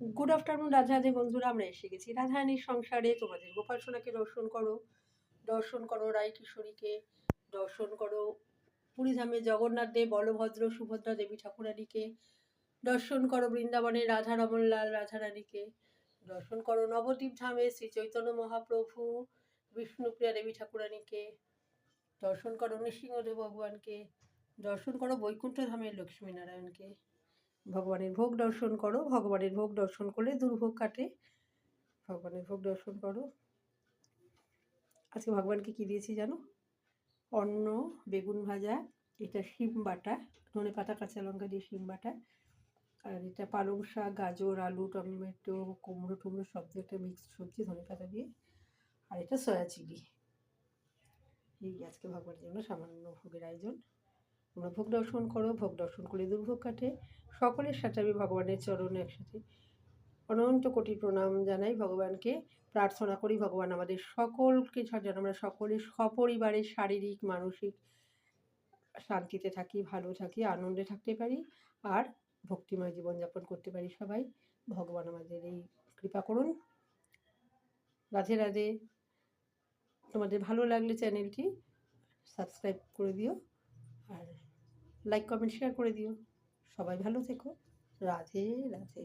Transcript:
Good afternoon Radhe Radhe বন্ধুরা, আমরা এসে গেছি রাধারানীর সংসারে। তোমাদের গোপাল সোনাকে দর্শন করো রায় কিশোরীকে, দর্শন করো পুরীধামে জগন্নাথ দেব, বলভদ্র সুভদ্রা দেবী ঠাকুরানীকে, দর্শন করো বৃন্দাবনে রাধা রমনলাল রাধারানীকে, দর্শন করো নবদ্বীপ ধামে শ্রী চৈতন্য মহাপ্রভু বিষ্ণুপ্রিয়া দেবী ঠাকুরানীকে, দর্শন করো নৃসিংহদেব ভগবানকে, দর্শন করো বৈকুণ্ঠ ধামের লক্ষ্মীনারায়ণকে। ভগবানের ভোগ দর্শন করো, ভগবানের ভোগ দর্শন করলে দুর্ভোগ কাটে। ভগবানের ভোগ দর্শন করো। আজকে ভগবানকে কি দিয়েছি জানো? অন্ন, বেগুন ভাজা, এটা শিম বাটা, ধনে পাতা কাঁচা লঙ্কা দিয়ে শিম বাটা, আর এটা পালং শাক, গাজর, আলু, টমেটো, কুমড়ো টুমড়ো সব দিয়ে একটা মিক্সড সবজি ধনে পাতা দিয়ে, আর এটা সয়া চিলি। এই আজকে ভগবানের জন্য সামান্য ভোগের আয়োজন। তোমরা ভোগ দর্শন করো, ভোগ দর্শন করলে দুর্ভোগ কাটে। সকলের সাথে আমি ভগবানের চরণে একসাথে অনন্ত কোটি প্রণাম জানাই ভগবানকে। প্রার্থনা করি ভগবান আমাদের সকলকে যেন আমরা সকলে সপরিবারে শারীরিক মানসিক শান্তিতে থাকি, ভালো থাকি, আনন্দে থাকতে পারি, আর ভক্তিময় জীবনযাপন করতে পারি সবাই। ভগবান আমাদের এই কৃপা করুন। রাধে রাধে। তোমাদের ভালো লাগলে চ্যানেলটি সাবস্ক্রাইব করে দিও, আর লাইক কমেন্ট শেয়ার করে দিও। সবাই ভালো থেকো। রাধে রাধে।